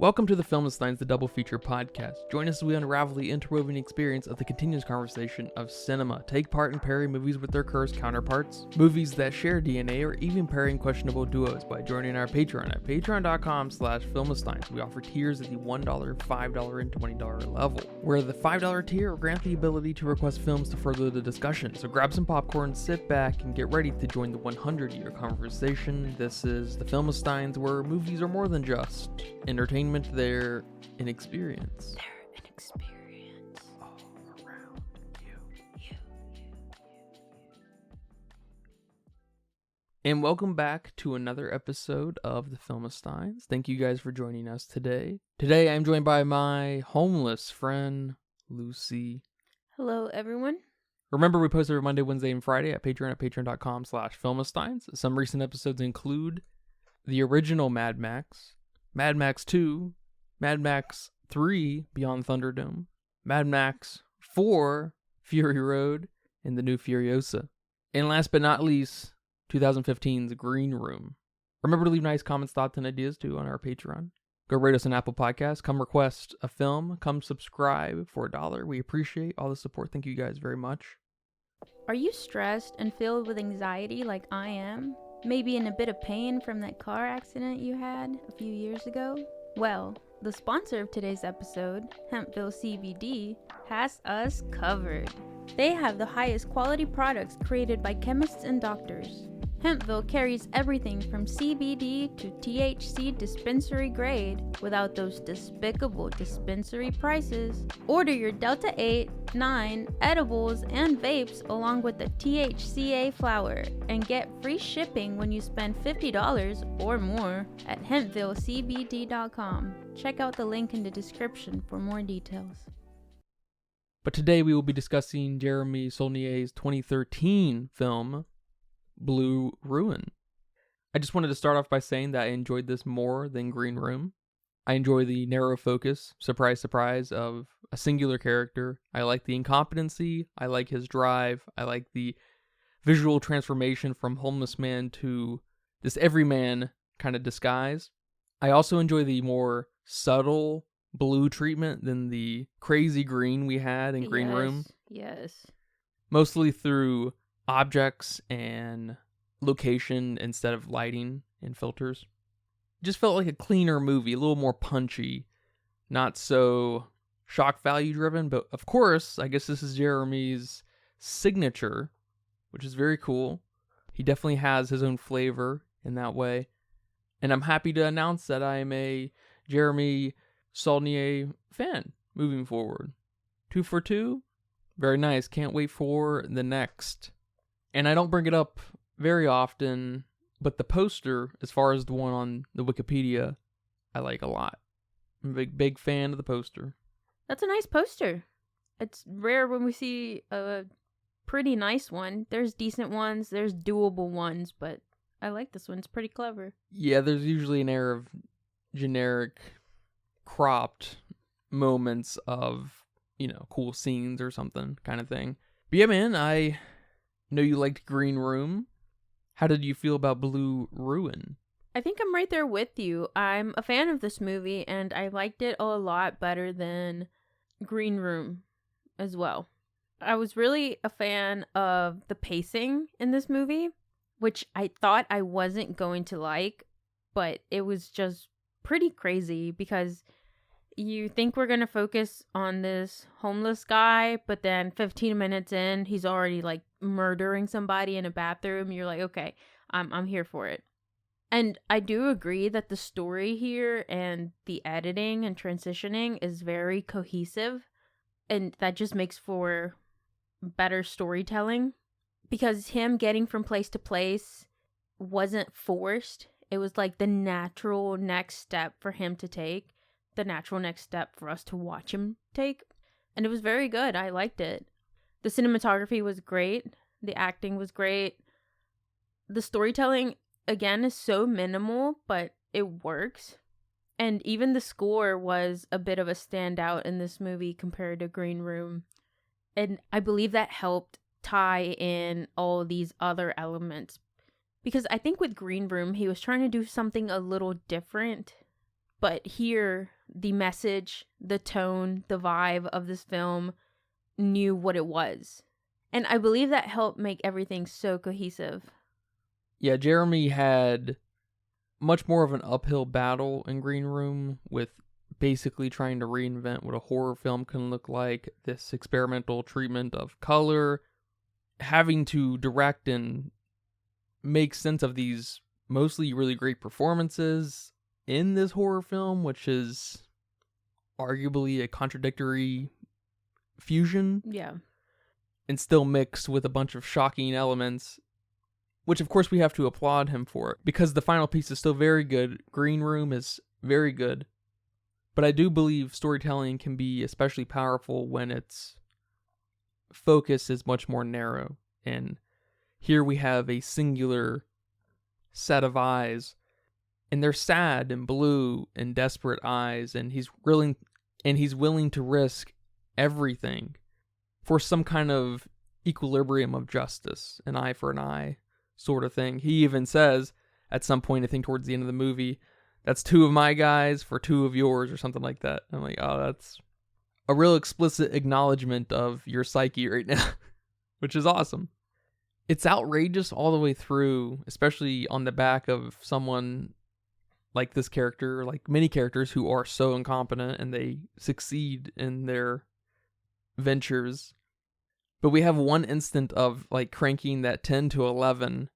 Welcome to the Filmistines, the double feature podcast. Join us as we unravel the interwoven experience of the continuous conversation of cinema. Take part in pairing movies with their cursed counterparts, movies that share DNA, or even pairing questionable duos by joining our Patreon at patreon.com/filmistines. We offer tiers at the $1, $5, and $20 level, where the $5 tier will grant the ability to request films to further the discussion. So grab some popcorn, sit back, and get ready to join the 100-year conversation. This is the Filmistines, where movies are more than just entertainment. They're an experience. They're an experience. All around you. And welcome back to another episode of the Filmistines. Thank you guys for joining us today. Today I'm joined by my homeless friend, Lucy. Hello, everyone. Remember, we post every Monday, Wednesday, and Friday at patreon.com/filmistines. Some recent episodes include the original Mad Max, Mad Max 2, Mad Max 3, Beyond Thunderdome, Mad Max 4, Fury Road, and the new Furiosa. And last but not least, 2015's Green Room. Remember to leave nice comments, thoughts, and ideas too on our Patreon. Go rate us on Apple Podcasts. Come request a film. Come subscribe for $1. We appreciate all the support. Thank you guys very much. Are you stressed and filled with anxiety like I am? Maybe in a bit of pain from that car accident you had a few years ago? Well, the sponsor of today's episode, Hempville CBD, has us covered. They have the highest quality products created by chemists and doctors. Hempville carries everything from CBD to THC dispensary grade without those despicable dispensary prices. Order your Delta 8, 9 edibles and vapes along with the THCA flower and get free shipping when you spend $50 or more at hempvillecbd.com. Check out the link in the description for more details. But today we will be discussing Jeremy Saulnier's 2013 film, Blue Ruin. I just wanted to start off by saying that I enjoyed this more than Green Room. I enjoy the narrow focus, surprise, surprise, of a singular character. I like the incompetency. I like his drive. I like the visual transformation from homeless man to this everyman kind of disguise. I also enjoy the more subtle blue treatment than the crazy green we had in Green Room. Yes. Mostly through objects and location instead of lighting and filters. It just felt like a cleaner movie, a little more punchy, not so shock value driven, but of course, I guess this is Jeremy's signature, which is very cool. He definitely has his own flavor in that way. And I'm happy to announce that I am a Jeremy Saulnier fan moving forward. 2 for 2. Very nice. Can't wait for the next. And I don't bring it up very often, but the poster, as far as the one on the Wikipedia, I like a lot. I'm a big fan of the poster. That's a nice poster. It's rare when we see a pretty nice one. There's decent ones, there's doable ones, but I like this one. It's pretty clever. Yeah, there's usually an air of generic, cropped moments of, cool scenes or something kind of thing. But yeah, man, I know you liked Green Room. How did you feel about Blue Ruin? I think I'm right there with you. I'm a fan of this movie, and I liked it a lot better than Green Room as well. I was really a fan of the pacing in this movie, which I thought I wasn't going to like, but it was just pretty crazy because you think we're going to focus on this homeless guy, but then 15 minutes in, he's already like murdering somebody in a bathroom. You're like, okay, I'm here for it. And I do agree that the story here and the editing and transitioning is very cohesive, and that just makes for better storytelling because him getting from place to place wasn't forced. It was like the natural next step for him to take. The natural next step for us to watch him take. And it was very good. I liked it. The cinematography was great. The acting was great. The storytelling, again, is so minimal, but it works. And even the score was a bit of a standout in this movie compared to Green Room. And I believe that helped tie in all these other elements. Because I think with Green Room, he was trying to do something a little different. But here, the message, the tone, the vibe of this film knew what it was. And I believe that helped make everything so cohesive. Yeah, Jeremy had much more of an uphill battle in Green Room with basically trying to reinvent what a horror film can look like, this experimental treatment of color, having to direct and make sense of these mostly really great performances in this horror film, which is arguably a contradictory fusion. Yeah. And still mixed with a bunch of shocking elements, which of course we have to applaud him for, because the final piece is still very good. Green Room is very good. But I do believe storytelling can be especially powerful when its focus is much more narrow. And here we have a singular set of eyes, and they're sad and blue and desperate eyes, and he's willing to risk everything for some kind of equilibrium of justice, an eye for an eye sort of thing. He even says at some point, I think towards the end of the movie, that's 2 of my guys for 2 of yours, or something like that. I'm like, oh, that's a real explicit acknowledgement of your psyche right now, which is awesome. It's outrageous all the way through, especially on the back of someone like this character, like many characters who are so incompetent and they succeed in their ventures. But we have one instant of like cranking that 10 to 11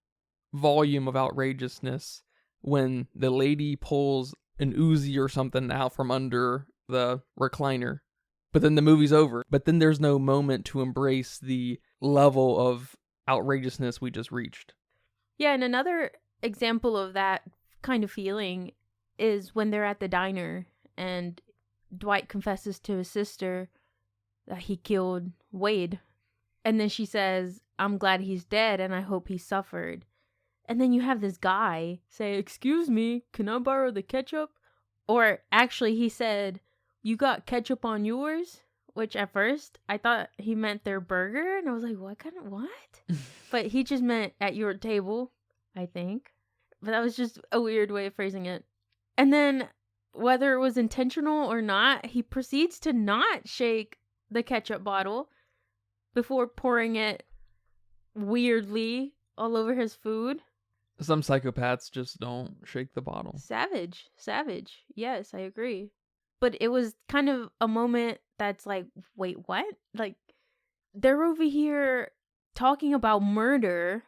volume of outrageousness when the lady pulls an Uzi or something out from under the recliner. But then the movie's over. But then there's no moment to embrace the level of outrageousness we just reached. Yeah, and another example of that kind of feeling is when they're at the diner and Dwight confesses to his sister that he killed Wade. And then she says, I'm glad he's dead and I hope he suffered. And then you have this guy say, excuse me, can I borrow the ketchup? Or actually he said, you got ketchup on yours? Which at first I thought he meant their burger. And I was like, what? But he just meant at your table, I think. But that was just a weird way of phrasing it. And then whether it was intentional or not, he proceeds to not shake the ketchup bottle before pouring it weirdly all over his food. Some psychopaths just don't shake the bottle. Savage. Yes, I agree. But it was kind of a moment that's like, wait, what? Like, they're over here talking about murder.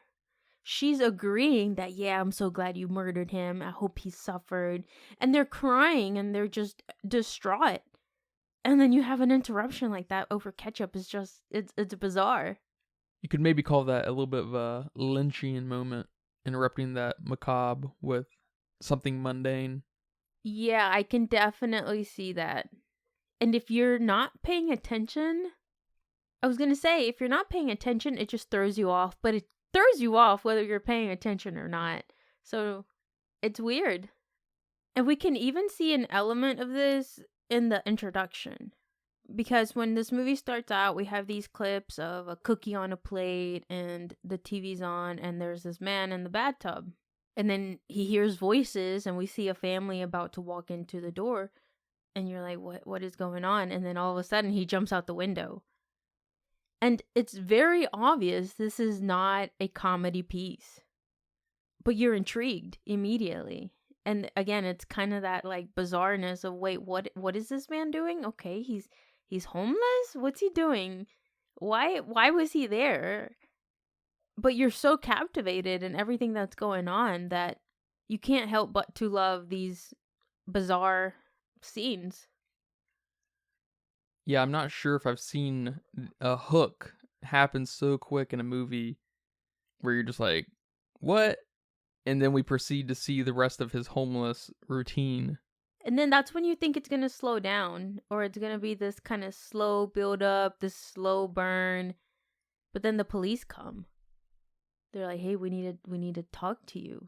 She's agreeing that, yeah, I'm so glad you murdered him. I hope he suffered. And they're crying and they're just distraught. And then you have an interruption like that over ketchup. Is just, it's bizarre. You could maybe call that a little bit of a Lynchian moment, interrupting that macabre with something mundane. Yeah, I can definitely see that. And if you're not paying attention, I was going to say, if you're not paying attention, it just throws you off. But it throws you off whether you're paying attention or not. So it's weird. And we can even see an element of this in the introduction. Because when this movie starts out, we have these clips of a cookie on a plate and the TV's on and there's this man in the bathtub. And then he hears voices and we see a family about to walk into the door. And you're like, what is going on? And then all of a sudden he jumps out the window. And it's very obvious this is not a comedy piece. But you're intrigued immediately. And again, it's kind of that like bizarreness of, wait, what is this man doing? Okay, he's homeless? What's he doing? Why was he there? But you're so captivated in everything that's going on that you can't help but to love these bizarre scenes. Yeah, I'm not sure if I've seen a hook happen so quick in a movie where you're just like, what? And then we proceed to see the rest of his homeless routine. And then that's when you think it's going to slow down, or it's going to be this kind of slow build up, this slow burn. But then the police come. They're like, hey, we need to talk to you.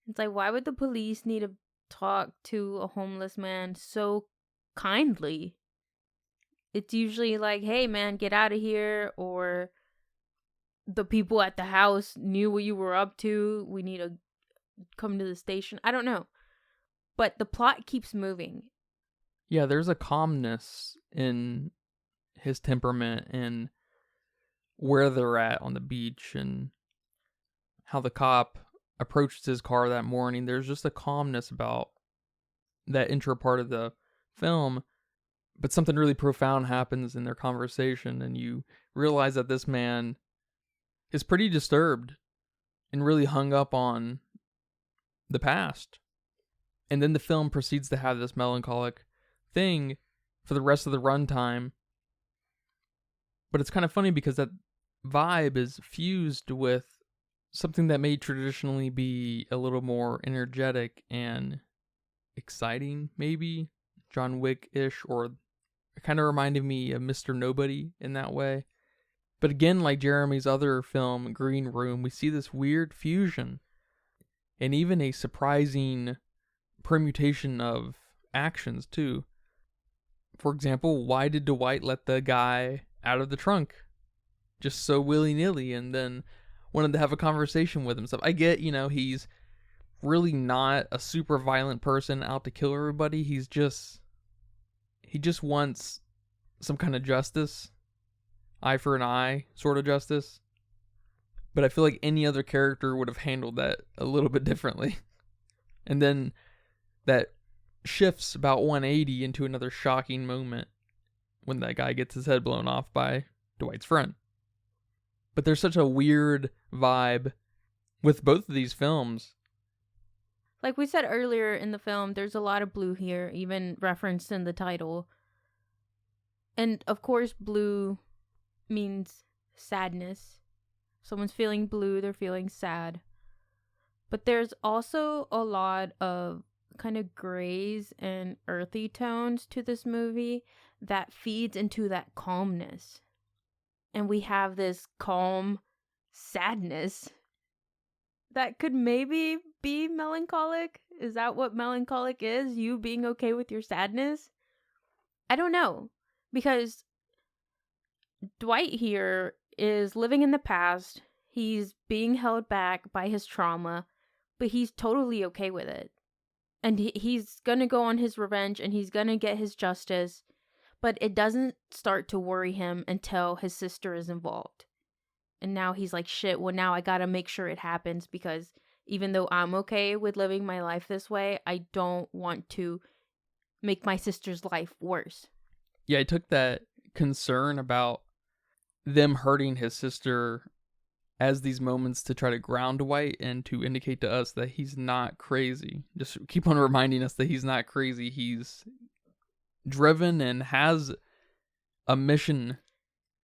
It's like, why would the police need to talk to a homeless man so kindly? It's usually like, hey, man, get out of here. Or the people at the house knew what you were up to. We need to come to the station. I don't know. But the plot keeps moving. Yeah, there's a calmness in his temperament and where they're at on the beach and how the cop approaches his car that morning. There's just a calmness about that intro part of the film, but something really profound happens in their conversation, and you realize that this man is pretty disturbed and really hung up on the past. And then the film proceeds to have this melancholic thing for the rest of the runtime. But it's kind of funny because that vibe is fused with something that may traditionally be a little more energetic and exciting, maybe John Wick-ish, or it kind of reminded me of Mr. Nobody in that way. But again, like Jeremy's other film, Green Room, we see this weird fusion and even a surprising permutation of actions too. For example, why did Dwight let the guy out of the trunk just so willy-nilly and then wanted to have a conversation with himself? I get, he's really not a super violent person out to kill everybody. He just wants some kind of justice, eye for an eye sort of justice. But I feel like any other character would have handled that a little bit differently. And then that shifts about 180 into another shocking moment when that guy gets his head blown off by Dwight's friend. But there's such a weird vibe with both of these films. Like we said earlier in the film, there's a lot of blue here, even referenced in the title. And of course, blue means sadness. Someone's feeling blue, they're feeling sad. But there's also a lot of kind of grays and earthy tones to this movie that feeds into that calmness. And we have this calm sadness that could maybe be melancholic. Is that what melancholic is? You being okay with your sadness? I don't know. Because Dwight here is living in the past. He's being held back by his trauma, but he's totally okay with it. And he's going to go on his revenge and he's going to get his justice. But it doesn't start to worry him until his sister is involved. And now he's like, shit, well, now I got to make sure it happens because even though I'm okay with living my life this way, I don't want to make my sister's life worse. Yeah, I took that concern about them hurting his sister as these moments to try to ground Dwight and to indicate to us that he's not crazy. Just keep on reminding us that he's not crazy. He's driven and has a mission,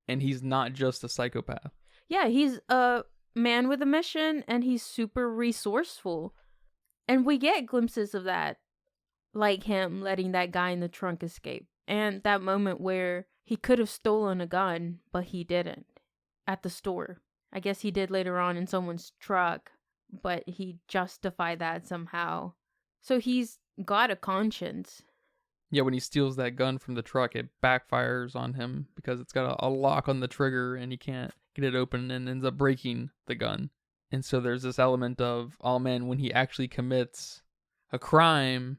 and he's not just a psychopath. Yeah, he's a man with a mission, and he's super resourceful. And we get glimpses of that, like him letting that guy in the trunk escape. And that moment where he could have stolen a gun, but he didn't at the store. I guess he did later on in someone's truck, but he justified that somehow. So he's got a conscience. Yeah, when he steals that gun from the truck, it backfires on him because it's got a lock on the trigger and he can't get it open and ends up breaking the gun. And so there's this element of, oh man, when he actually commits a crime,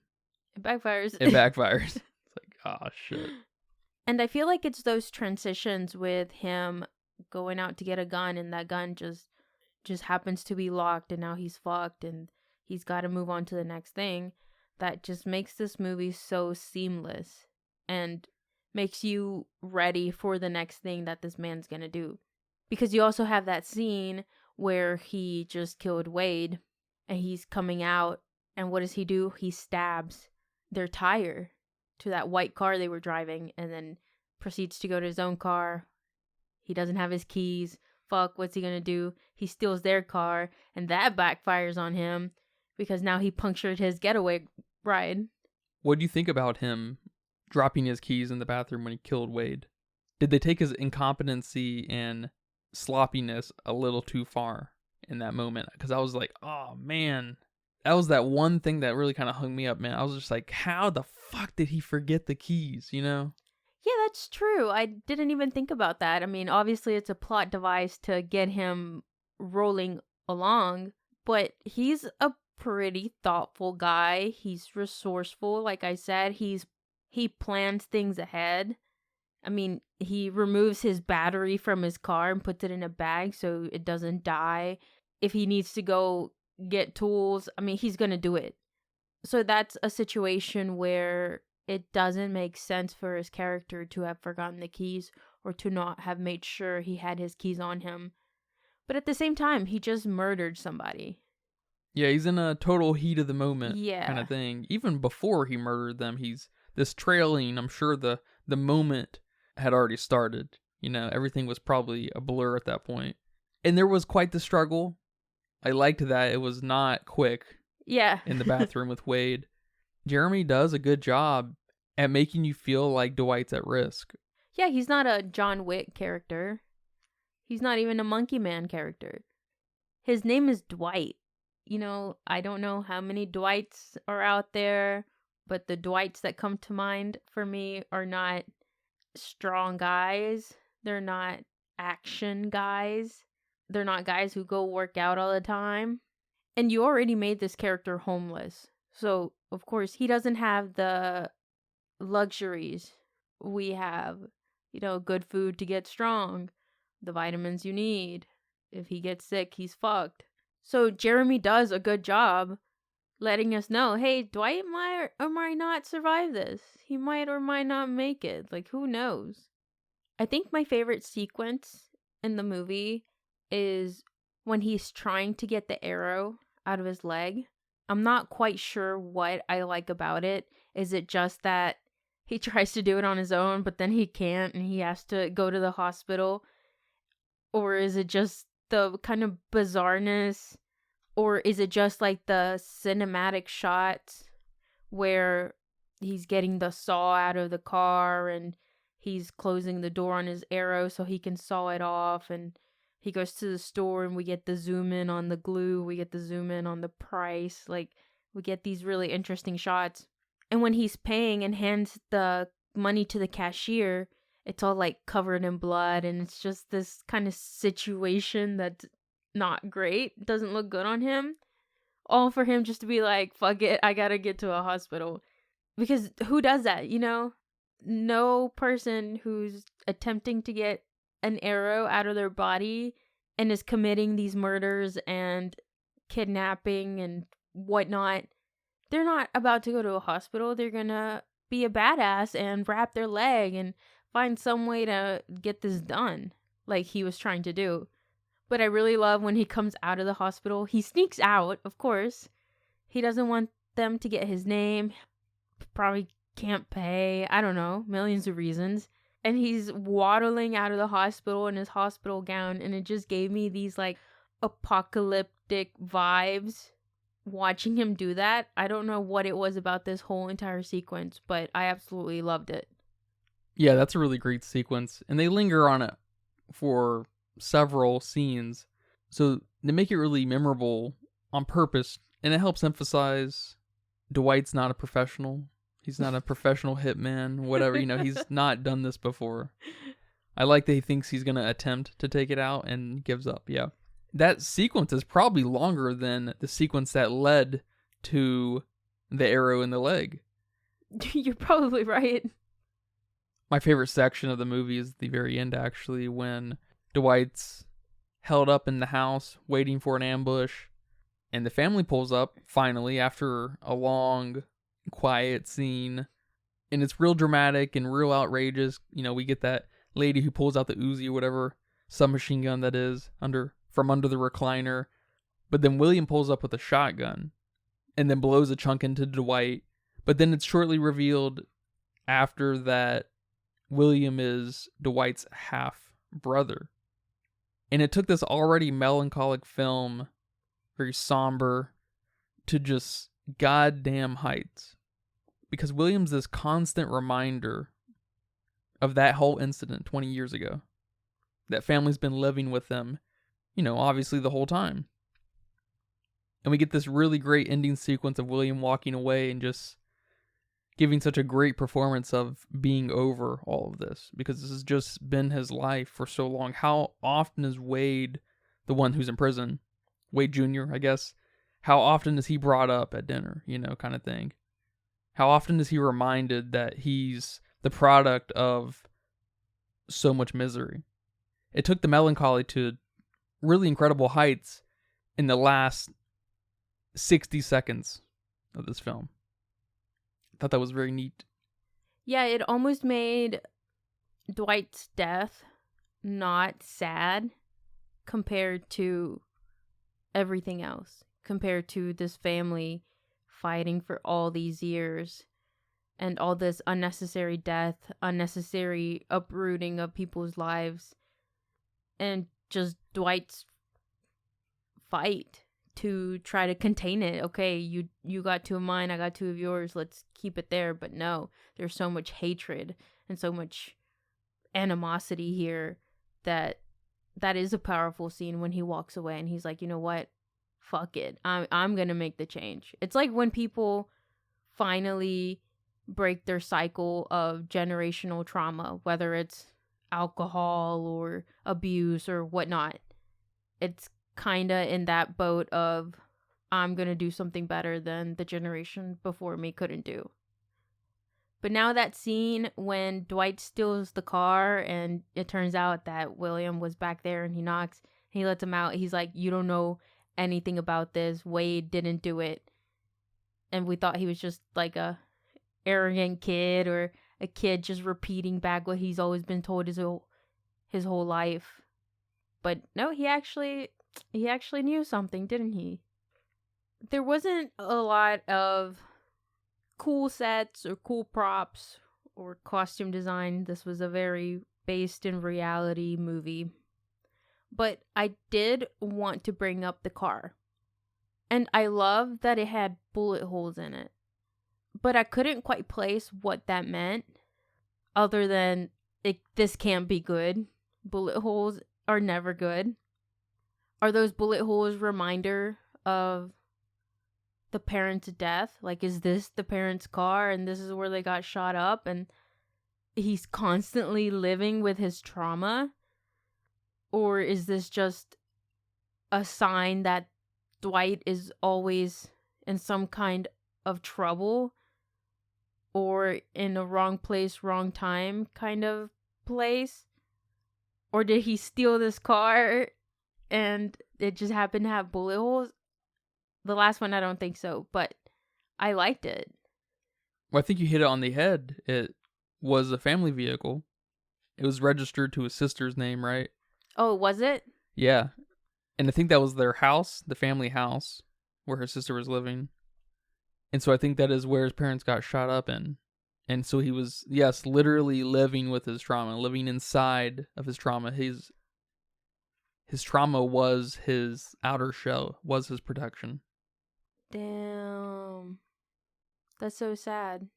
it backfires. It backfires. It's like, oh shit. And I feel like it's those transitions with him going out to get a gun and that gun just happens to be locked and now he's fucked and he's got to move on to the next thing. That just makes this movie so seamless and makes you ready for the next thing that this man's gonna do. Because you also have that scene where he just killed Wade and he's coming out, and what does he do? He stabs their tire to that white car they were driving and then proceeds to go to his own car. He doesn't have his keys. Fuck, what's he gonna do? He steals their car and that backfires on him because now he punctured his getaway ride. What do you think about him dropping his keys in the bathroom when he killed Wade? Did they take his incompetency and sloppiness a little too far in that moment? Because I was like, oh man, that was that one thing that really kind of hung me up, man. I was just like, how the fuck did he forget the keys, Yeah, that's true. I didn't even think about that. I mean, obviously it's a plot device to get him rolling along, but he's a pretty thoughtful guy. He's resourceful. Like I said, he's he plans things ahead. I mean, he removes his battery from his car and puts it in a bag so it doesn't die. If he needs to go get tools, I mean, he's going to do it. So that's a situation where it doesn't make sense for his character to have forgotten the keys or to not have made sure he had his keys on him. But at the same time, he just murdered somebody. Yeah, he's in a total heat of the moment Yeah. kind of thing. Even before he murdered them, he's this trailing. I'm sure the moment had already started. You know, everything was probably a blur at that point. And there was quite the struggle. I liked that it was not quick. Yeah. In the bathroom with Wade. Jeremy does a good job at making you feel like Dwight's at risk. Yeah, he's not a John Wick character. He's not even a Monkey Man character. His name is Dwight. You know, I don't know how many Dwights are out there, but the Dwights that come to mind for me are not strong guys. They're not action guys. They're not guys who go work out all the time. And you already made this character homeless. So, of course, he doesn't have the luxuries we have. You know, good food to get strong, the vitamins you need. If he gets sick, he's fucked. So Jeremy does a good job letting us know, hey, Dwight might or might not survive this. He might or might not make it. Like, who knows? I think my favorite sequence in the movie is when he's trying to get the arrow out of his leg. I'm not quite sure what I like about it. Is it just that he tries to do it on his own, but then he can't and he has to go to the hospital? Or is it just the kind of bizarreness? Or is it just like the cinematic shots where he's getting the saw out of the car and he's closing the door on his arrow so he can saw it off, and he goes to the store and we get the zoom in on the glue, we get the zoom in on the price, like we get these really interesting shots. And when he's paying and hands the money to the cashier, it's all like covered in blood, and it's just this kind of situation that's not great, doesn't look good on him. All for him just to be like, fuck it, I gotta get to a hospital. Because who does that, you know? No person who's attempting to get an arrow out of their body and is committing these murders and kidnapping and whatnot, they're not about to go to a hospital. They're gonna be a badass and wrap their leg and find some way to get this done, like he was trying to do. But I really love when he comes out of the hospital. He sneaks out, of course. He doesn't want them to get his name. Probably can't pay. I don't know. Millions of reasons. And he's waddling out of the hospital in his hospital gown. And it just gave me these like apocalyptic vibes watching him do that. I don't know what it was about this whole entire sequence, but I absolutely loved it. Yeah, that's a really great sequence. And they linger on it for several scenes. So they make it really memorable on purpose. And it helps emphasize Dwight's not a professional. He's not a professional hitman, whatever. You know, he's not done this before. I like that he thinks he's going to attempt to take it out and gives up. Yeah. That sequence is probably longer than the sequence that led to the arrow in the leg. You're probably right. My favorite section of the movie is the very end, actually, when Dwight's held up in the house waiting for an ambush, and the family pulls up finally after a long, quiet scene, and it's real dramatic and real outrageous. You know, we get that lady who pulls out the Uzi or whatever submachine gun that is from under the recliner, but then William pulls up with a shotgun and then blows a chunk into Dwight. But then it's shortly revealed after that William is Dwight's half brother. And it took this already melancholic film, very somber, to just goddamn heights. Because William's this constant reminder of that whole incident 20 years ago. That family's been living with them, you know, obviously the whole time. And we get this really great ending sequence of William walking away and just giving such a great performance of being over all of this, because this has just been his life for so long. How often is Wade, the one who's in prison, Wade Jr., I guess, how often is he brought up at dinner, you know, kind of thing. How often is he reminded that he's the product of so much misery? It took the melancholy to really incredible heights in the last 60 seconds of this film. I thought that was very neat. Yeah, it almost made Dwight's death not sad compared to everything else, compared to this family fighting for all these years and all this unnecessary death, unnecessary uprooting of people's lives, and just Dwight's fight to try to contain it. Okay, you got two of mine, I got two of yours, let's keep it there. But no, there's so much hatred and so much animosity here that is a powerful scene when he walks away and he's like, you know what? Fuck it. I'm gonna make the change. It's like when people finally break their cycle of generational trauma, whether it's alcohol or abuse or whatnot. It's kinda in that boat of I'm gonna do something better than the generation before me couldn't do. But now that scene when Dwight steals the car and it turns out that William was back there and he knocks, he lets him out. He's like, you don't know anything about this. Wade didn't do it. And we thought he was just like a arrogant kid or a kid just repeating back what he's always been told his whole life. But no, he actually knew something, didn't he? There wasn't a lot of cool sets or cool props or costume design. This was a very based in reality movie. But I did want to bring up the car. And I love that it had bullet holes in it. But I couldn't quite place what that meant other than this can't be good. Bullet holes are never good. Are those bullet holes reminder of the parents' death? Like, is this the parents' car and this is where they got shot up and he's constantly living with his trauma? Or is this just a sign that Dwight is always in some kind of trouble or in a wrong place, wrong time kind of place? Or did he steal this car and it just happened to have bullet holes? The last one, I don't think so, but I liked it. Well, I think you hit it on the head. It was a family vehicle. It was registered to his sister's name, right? Oh, was it? Yeah. And I think that was their house, the family house, where her sister was living. And so I think that is where his parents got shot up in. And so he was, yes, literally living with his trauma, living inside of his trauma. His trauma was his outer shell, was his protection. Damn. That's so sad.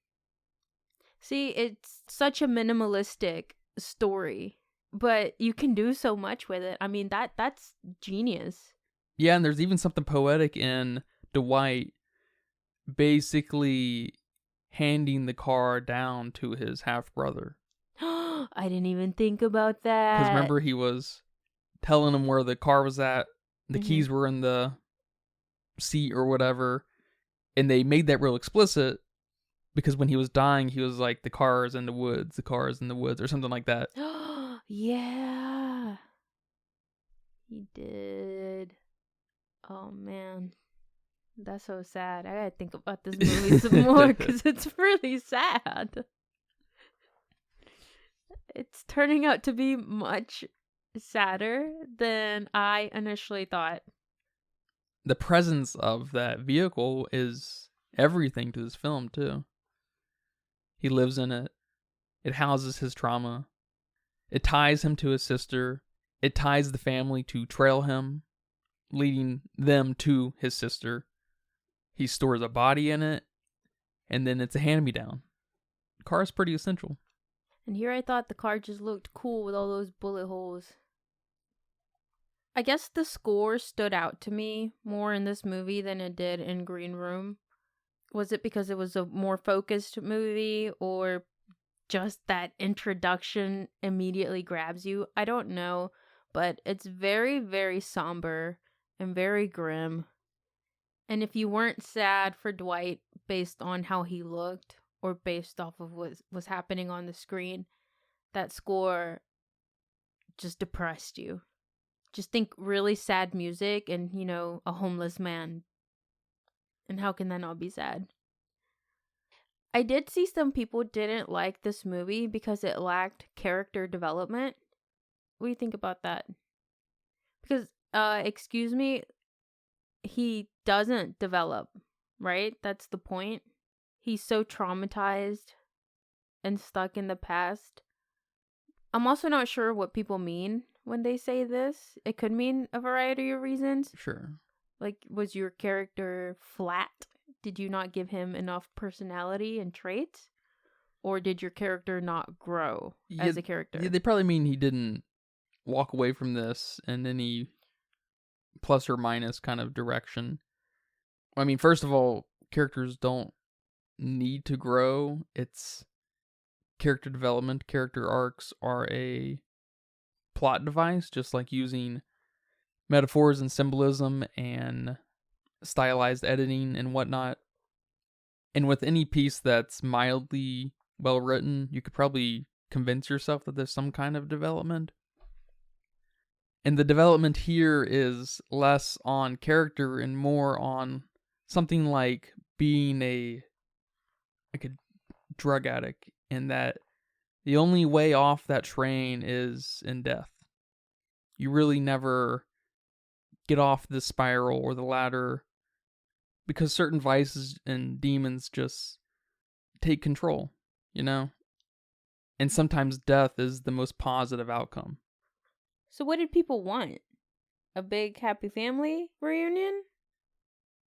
See, it's such a minimalistic story, but you can do so much with it. I mean, that's genius. Yeah, and there's even something poetic in Dwight basically handing the car down to his half-brother. I didn't even think about that. Because remember, he was telling him where the car was at. The keys were in the seat or whatever. And they made that real explicit because when he was dying, he was like, the car is in the woods, or something like that. Yeah. He did. Oh, man. That's so sad. I gotta think about this movie some more because it's really sad. It's turning out to be much sadder than I initially thought. The presence of that vehicle is everything to this film, too. He lives in it. It houses his trauma. It ties him to his sister. It ties the family to trail him, leading them to his sister. He stores a body in it, and then it's a hand-me-down. The car is pretty essential. And here I thought the car just looked cool with all those bullet holes. I guess the score stood out to me more in this movie than it did in Green Room. Was it because it was a more focused movie, or just that introduction immediately grabs you? I don't know, but it's very, very somber and very grim. And if you weren't sad for Dwight based on how he looked or based off of what was happening on the screen, that score just depressed you. Just think really sad music and, a homeless man. And how can that not be sad? I did see some people didn't like this movie because it lacked character development. What do you think about that? Because, excuse me, he doesn't develop, right? That's the point. He's so traumatized and stuck in the past. I'm also not sure what people mean when they say this. It could mean a variety of reasons. Sure. Like, was your character flat? Did you not give him enough personality and traits? Or did your character not grow as a character? Yeah, they probably mean he didn't walk away from this in any plus or minus kind of direction. I mean, first of all, characters don't need to grow. It's character development. Character arcs are a plot device, just like using metaphors and symbolism and stylized editing and whatnot. And with any piece that's mildly well written, you could probably convince yourself that there's some kind of development. And the development here is less on character and more on something like being a drug addict, in that the only way off that train is in death. You really never get off the spiral or the ladder because certain vices and demons just take control, And sometimes death is the most positive outcome. So what did people want? A big happy family reunion?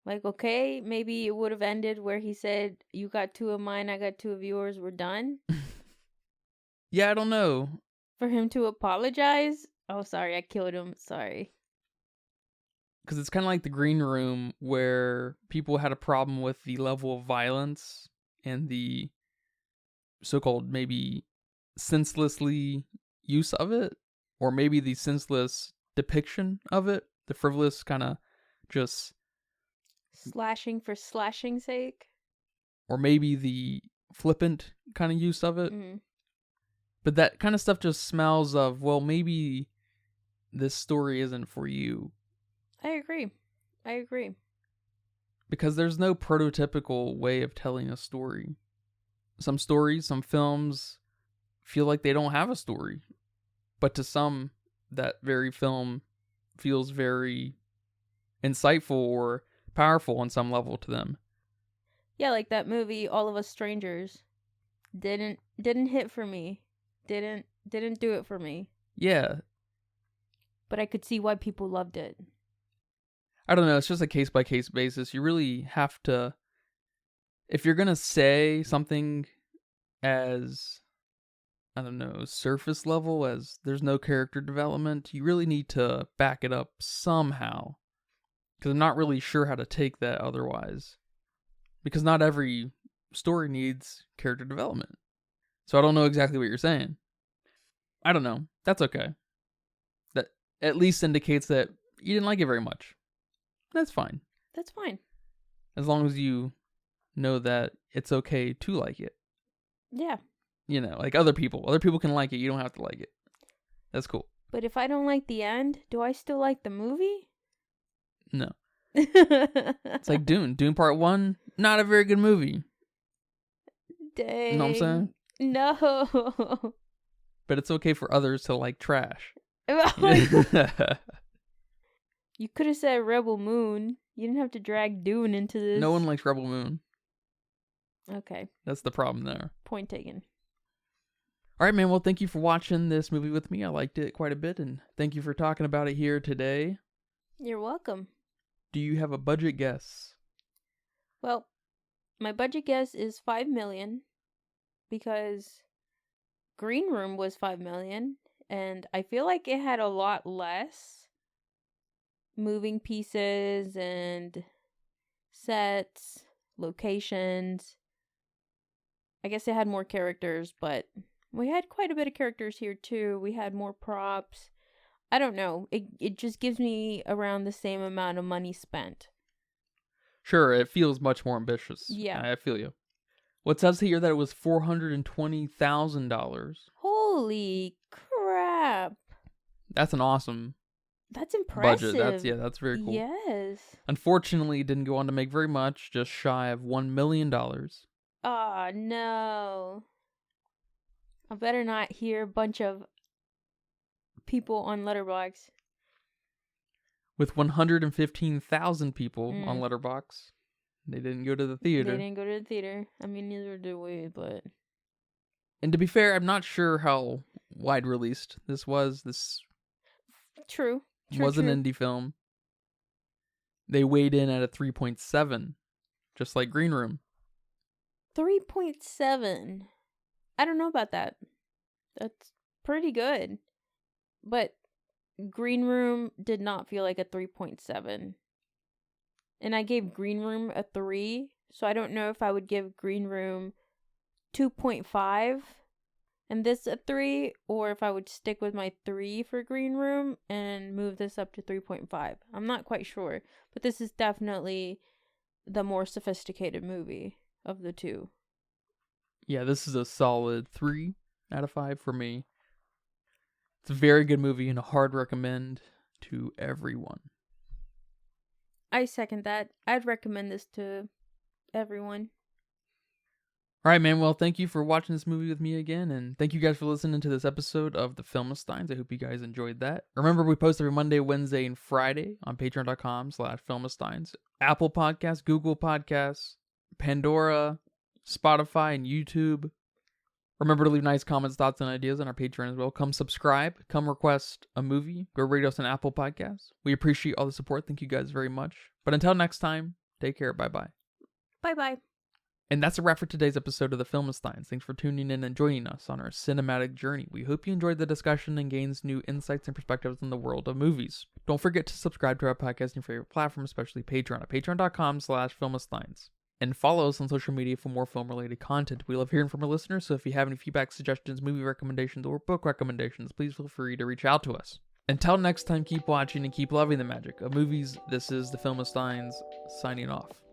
Like, okay, maybe it would have ended where he said, you got 2 of mine, I got 2 of yours, we're done? Yeah, I don't know. For him to apologize? Oh, sorry, I killed him. Sorry. Because it's kind of like the Green Room, where people had a problem with the level of violence and the so-called maybe senselessly use of it, or maybe the senseless depiction of it, the frivolous kind of just slashing for slashing's sake, or maybe the flippant kind of use of it. Mm-hmm. But that kind of stuff just smells of, well, maybe this story isn't for you. I agree. Because there's no prototypical way of telling a story. Some stories, some films feel like they don't have a story. But to some, that very film feels very insightful or powerful on some level to them. Yeah, like that movie, All of Us Strangers. Didn't hit for me. Didn't do it for me. Yeah. But I could see why people loved it. I don't know, it's just a case-by-case basis. You really have to, if you're going to say something as, I don't know, surface level, as there's no character development, you really need to back it up somehow. Because I'm not really sure how to take that otherwise. Because not every story needs character development. So I don't know exactly what you're saying. I don't know. That's okay. That at least indicates that you didn't like it very much. That's fine. That's fine. As long as you know that it's okay to like it. Yeah. Like other people. Other people can like it. You don't have to like it. That's cool. But if I don't like the end, do I still like the movie? No. It's like Dune. Dune Part 1, not a very good movie. Dang. You know what I'm saying? No. But it's okay for others to like trash. You could have said Rebel Moon. You didn't have to drag Dune into this. No one likes Rebel Moon. Okay. That's the problem there. Point taken. All right, man. Well, thank you for watching this movie with me. I liked it quite a bit, and thank you for talking about it here today. You're welcome. Do you have a budget guess? Well, my budget guess is $5 million because Green Room was $5 million, and I feel like it had a lot less moving pieces and sets, locations. I guess it had more characters, but we had quite a bit of characters here too. We had more props. I don't know. It just gives me around the same amount of money spent. Sure, it feels much more ambitious. Yeah. I feel you. Well, it says here that it was $420,000. Holy crap. That's an awesome That's impressive. budget. That's very cool. Yes. Unfortunately, it didn't go on to make very much, just shy of $1 million. Oh, no. I better not hear a bunch of people on Letterboxd. With 115,000 people on Letterboxd. They didn't go to the theater. They didn't go to the theater. I mean, neither did we, but... And to be fair, I'm not sure how wide released this was. This True. was an indie film. They weighed in at a 3.7, just like Green Room. 3.7. I don't know about that. That's pretty good. But Green Room did not feel like a 3.7. And I gave Green Room a 3, so I don't know if I would give Green Room 2.5 and this a 3, or if I would stick with my 3 for Green Room and move this up to 3.5. I'm not quite sure, but this is definitely the more sophisticated movie of the two. Yeah, this is a solid 3 out of 5 for me. It's a very good movie and a hard recommend to everyone. I second that. I'd recommend this to everyone. All right, man. Well, thank you for watching this movie with me again, and thank you guys for listening to this episode of The Filmistines. I hope you guys enjoyed that. Remember, we post every Monday, Wednesday, and Friday on patreon.com/Filmistines. Apple Podcasts, Google Podcasts, Pandora, Spotify, and YouTube. Remember to leave nice comments, thoughts, and ideas on our Patreon as well. Come subscribe. Come request a movie. Go rate us on Apple Podcasts. We appreciate all the support. Thank you guys very much. But until next time, take care. Bye-bye. Bye-bye. And that's a wrap for today's episode of The Filmistines. Thanks for tuning in and joining us on our cinematic journey. We hope you enjoyed the discussion and gains new insights and perspectives in the world of movies. Don't forget to subscribe to our podcast on your favorite platform, especially Patreon at patreon.com/Filmistines. And follow us on social media for more film-related content. We love hearing from our listeners, so if you have any feedback, suggestions, movie recommendations, or book recommendations, please feel free to reach out to us. Until next time, keep watching and keep loving the magic of movies. This is The Filmistines, signing off.